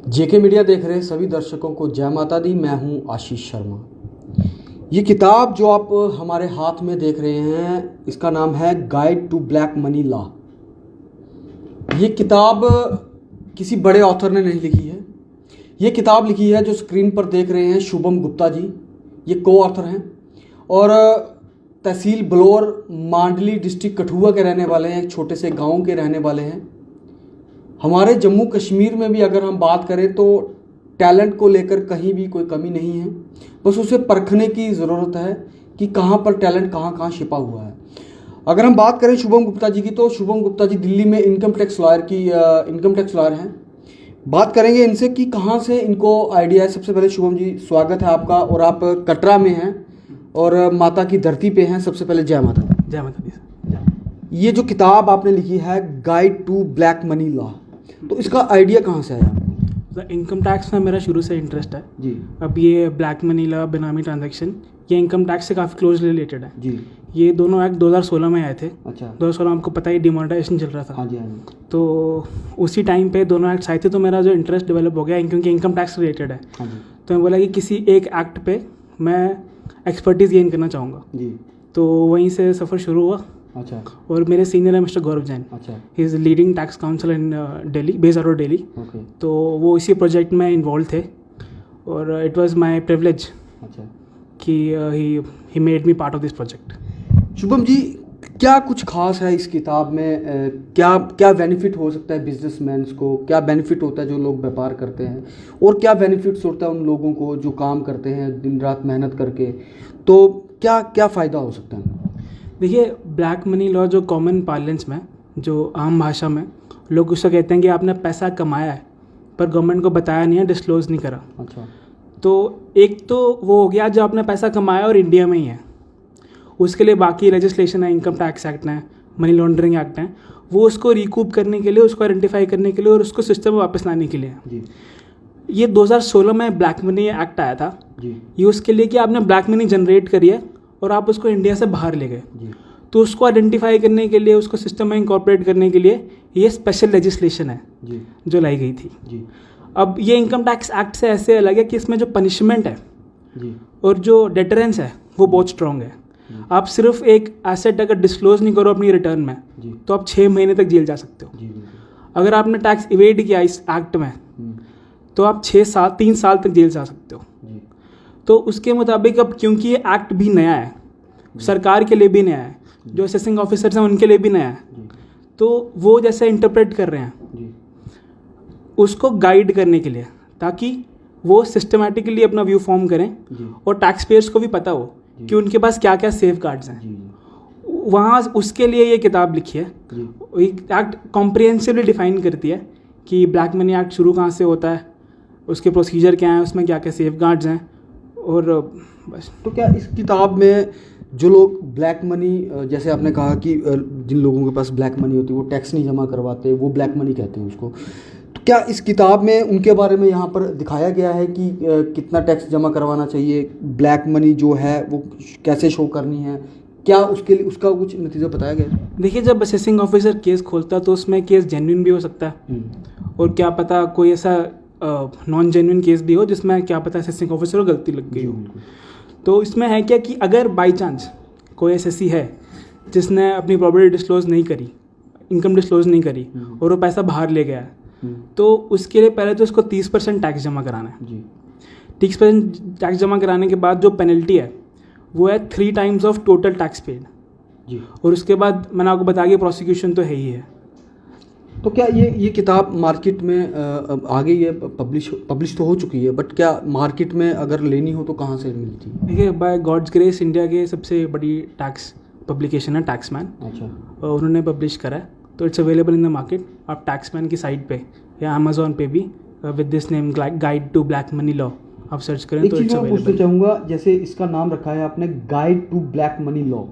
जेके media देख रहे सभी दर्शकों को जय माता दी। मैं हूं आशीष शर्मा। ये किताब जो आप हमारे हाथ में देख रहे हैं, इसका नाम है guide to black money law. ये किताब किसी बड़े ऑथर ने नहीं लिखी है। ये किताब लिखी है जो स्क्रीन पर देख रहे हैं शुभम गुप्ता जी। ये को ऑथर हैं और तहसील बलौर मांडली डिस्ट्रिक्ट कठुआ के रहने वाले हैं। एक छोटे से गांव के रहने वाले हैं। हमारे जम्मू कश्मीर में भी अगर हम बात करें तो टैलेंट को लेकर कहीं भी कोई कमी नहीं है, बस उसे परखने की ज़रूरत है कि कहाँ पर टैलेंट कहाँ कहाँ छिपा हुआ है। अगर हम बात करें शुभम गुप्ता जी की, तो शुभम गुप्ता जी दिल्ली में इनकम टैक्स लॉयर हैं। बात करेंगे इनसे कि कहाँ से इनको आइडिया है। सबसे पहले शुभम जी, स्वागत है आपका। और आप कटरा में हैं और माता की धरती पे हैं। सबसे पहले जय माता दी। जय माता दी सर। ये जो किताब आपने लिखी है guide to black money law, तो इसका आइडिया कहाँ से आया? इनकम टैक्स में मेरा शुरू से इंटरेस्ट है जी। अब ये ब्लैक मनी लॉ, बेनामी ट्रांजैक्शन, ये इनकम टैक्स से काफ़ी क्लोजली रिलेटेड है जी। ये दोनों एक्ट 2016 में आए थे। अच्छा। 2016 आपको पता ही डिमोनेटाइजेशन चल रहा था। हाँ जी, हाँ जी। तो उसी टाइम पे दोनों एक्ट्स आए थे, तो मेरा जो इंटरेस्ट डेवलप हो गया क्योंकि इनकम टैक्स रिलेटेड है। हाँ जी। तो मैं बोला कि किसी एक एक्ट पे मैं एक्सपर्टीज़ गेन करना चाहूँगा। जी। तो वहीं से सफ़र शुरू हुआ। अच्छा। और मेरे सीनियर है मिस्टर गौरव जैन। अच्छा। He is leading tax council in Delhi, based out of Delhi. Okay. तो वो इसी प्रोजेक्ट में इन्वॉल्व थे और इट वाज माय प्रिविलेज अच्छा कि he made me part of this project. Shubham ji, क्या कुछ खास है इस किताब में? क्या क्या बेनिफिट हो सकता है बिजनेसमैन को? क्या बेनिफिट होता है जो लोग व्यापार करते हैं? और क्या बेनिफिट्स होता है उन लोगों को जो काम करते हैं दिन रात मेहनत करके? तो क्या क्या फ़ायदा हो सकता है? देखिए, ब्लैक मनी लॉ जो कॉमन पार्लेंस में, जो आम भाषा में लोग उससे कहते हैं कि आपने पैसा कमाया है पर गवर्नमेंट को बताया नहीं है, डिस्क्लोज नहीं करा। अच्छा। तो एक तो वो हो गया जो आपने पैसा कमाया और इंडिया में ही है, उसके लिए बाकी लेजिस्लेशन है, इनकम टैक्स एक्ट है, मनी लॉन्ड्रिंग एक्ट है, वो उसको रिकूप करने के लिए, उसको आइडेंटिफाई करने के लिए और उसको सिस्टम में वापस लाने के लिए जी। ये 2016 में ब्लैक मनी एक्ट आया था जी। ये उसके लिए कि आपने ब्लैक मनी जनरेट करी है और आप उसको इंडिया से बाहर ले गए, जी। तो उसको आइडेंटिफाई करने के लिए, उसको सिस्टम में इंकॉर्पोरेट करने के लिए ये स्पेशल लेजिस्लेशन है जी। जो लाई गई थी। जी। अब ये इनकम टैक्स एक्ट से ऐसे अलग है कि इसमें जो पनिशमेंट है जी। और जो डेटरेंस है वो बहुत स्ट्रॉन्ग है। आप सिर्फ एक एसेट अगर डिस्क्लोज नहीं करो अपनी रिटर्न में, जी। तो आप 6 महीने तक जेल जा सकते हो। जी, बिल्कुल। अगर आपने टैक्स इवेड किया इस एक्ट में, तो आप 3 साल तक जेल जा सकते हो। जी। तो उसके मुताबिक अब क्योंकि ये एक्ट भी नया है, सरकार के लिए भी नया है, जो असेसिंग ऑफिसर्स हैं उनके लिए भी नया है, जी। तो वो जैसे इंटरप्रेट कर रहे हैं जी। उसको गाइड करने के लिए, ताकि वो सिस्टमेटिकली अपना व्यू फॉर्म करें जी। और टैक्स पेयर्स को भी पता हो कि उनके पास क्या क्या सेफ गार्ड्स हैं। जी। वहाँ उसके लिए ये किताब लिखी है। जी। एक्ट कॉम्प्रिहेंसिवली डिफाइन करती है कि ब्लैक मनी एक्ट शुरू कहाँ से होता है, उसके प्रोसीजर क्या हैं, उसमें क्या क्या सेफ गार्ड्स हैं, और बस। तो क्या इस किताब में जो लोग ब्लैक मनी, जैसे आपने कहा कि जिन लोगों के पास ब्लैक मनी होती है वो टैक्स नहीं जमा करवाते, वो ब्लैक मनी कहते हैं उसको, तो क्या इस किताब में उनके बारे में यहाँ पर दिखाया गया है कि कितना टैक्स जमा करवाना चाहिए, ब्लैक मनी जो है वो कैसे शो करनी है? क्या उसके लिए उसका कुछ नतीजा बताया गया है? देखिए, जब असेसिंग ऑफिसर केस खोलता है तो उसमें केस जेन्युइन भी हो सकता है और क्या पता कोई ऐसा नॉन जेन्युइन केस भी हो जिसमें क्या पता असेसिंग ऑफिसर को गलती लग गई हो। तो इसमें है क्या कि अगर बाई चांस कोई एसएससी है जिसने अपनी प्रॉपर्टी डिस्क्लोज नहीं करी, इनकम डिस्क्लोज नहीं करी और वो पैसा बाहर ले गया है, तो उसके लिए पहले तो उसको 30% टैक्स जमा कराना है। जी। 30% टैक्स जमा कराने के बाद जो पेनल्टी है वो है 3 times of total tax paid. जी। और उसके बाद मैंने आपको बताया कि प्रोसिक्यूशन तो है ही है। तो क्या ये किताब मार्केट में आ गई है, पब्लिश तो हो चुकी है, बट क्या मार्केट में अगर लेनी हो तो कहाँ से मिलती है? देखिए, बाय गॉड्स ग्रेस इंडिया के सबसे बड़ी टैक्स पब्लिकेशन है टैक्समैन। अच्छा। उन्होंने पब्लिश करा है, तो it's available in the market. आप टैक्समैन की साइट पे या अमेजोन पे भी with this name guide to black money law आप सर्च करें एक तो चीज़ इट्स मैं पूछना अवेलेबल। चाहूँगा, जैसे इसका नाम रखा है आपने guide to black money law,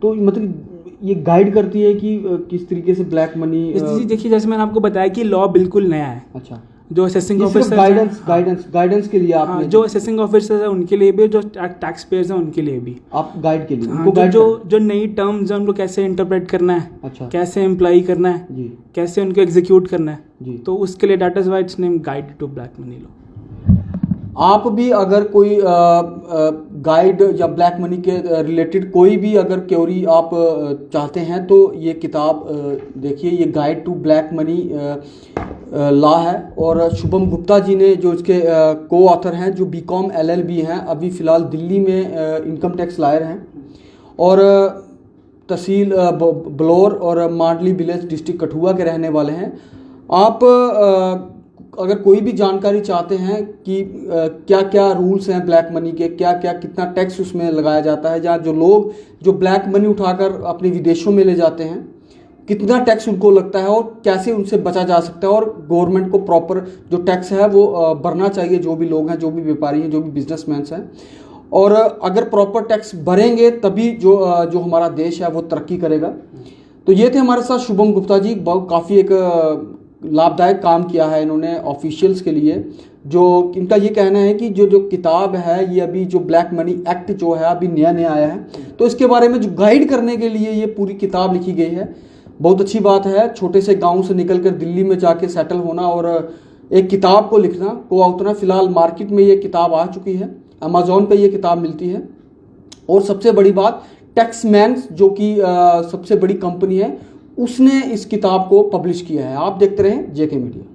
तो मतलब ये गाइड करती है कि किस तरीके से ब्लैक मनी? देखिए, जैसे मैंने आपको बताया कि लॉ बिल्कुल नया है। अच्छा। जो असेसिंग ये सिर्फ ऑफिसर गाइडेंस के लिए आपने जो असेसिंग ऑफिसर है उनके लिए भी, जो टैक्स पेयर्स हैं उनके लिए भी, आप गाइड के लिए हाँ, उनको गाइड जो नई टर्म्स हैं उनको कैसे इंटरप्रेट करना है, अच्छा कैसे एम्प्लॉय करना है, जी कैसे उनको एग्जीक्यूट करना है, जी। तो उसके लिए that is why it's name guide to black money law. आप भी अगर कोई गाइड या ब्लैक मनी के रिलेटेड कोई भी अगर क्वेरी आप चाहते हैं तो ये किताब देखिए, ये guide to black money law है। और शुभम गुप्ता जी ने जो इसके को ऑथर हैं, जो बीकॉम LLB हैं, अभी फ़िलहाल दिल्ली में इनकम टैक्स लॉयर हैं और तहसील बलौर और मांडली विलेज डिस्ट्रिक्ट कठुआ के रहने वाले हैं। आप अगर कोई भी जानकारी चाहते हैं कि क्या क्या रूल्स हैं ब्लैक मनी के, क्या क्या कितना टैक्स उसमें लगाया जाता है, या जो लोग जो ब्लैक मनी उठाकर अपने विदेशों में ले जाते हैं कितना टैक्स उनको लगता है और कैसे उनसे बचा जा सकता है, और गवर्नमेंट को प्रॉपर जो टैक्स है वो भरना चाहिए, जो भी लोग हैं, जो भी व्यापारी हैं, जो भी बिजनेसमैन हैं। और अगर प्रॉपर टैक्स भरेंगे तभी जो हमारा देश है वो तरक्की करेगा। तो ये थे हमारे साथ शुभम गुप्ता जी, काफ़ी एक लाभदायक काम किया है इन्होंने ऑफिशियल्स के लिए। जो इनका ये कहना है कि जो किताब है ये अभी जो ब्लैक मनी एक्ट जो है अभी नया आया है, तो इसके बारे में जो गाइड करने के लिए ये पूरी किताब लिखी गई है। बहुत अच्छी बात है, छोटे से गांव से निकलकर दिल्ली में जाके सेटल होना और एक किताब को लिखना, को उतना फिलहाल मार्केट में ये किताब आ चुकी है, अमेजोन पे ये किताब मिलती है। और सबसे बड़ी बात, टैक्समैन जो कि सबसे बड़ी कंपनी है, उसने इस किताब को पब्लिश किया है। आप देखते रहें JK मीडिया।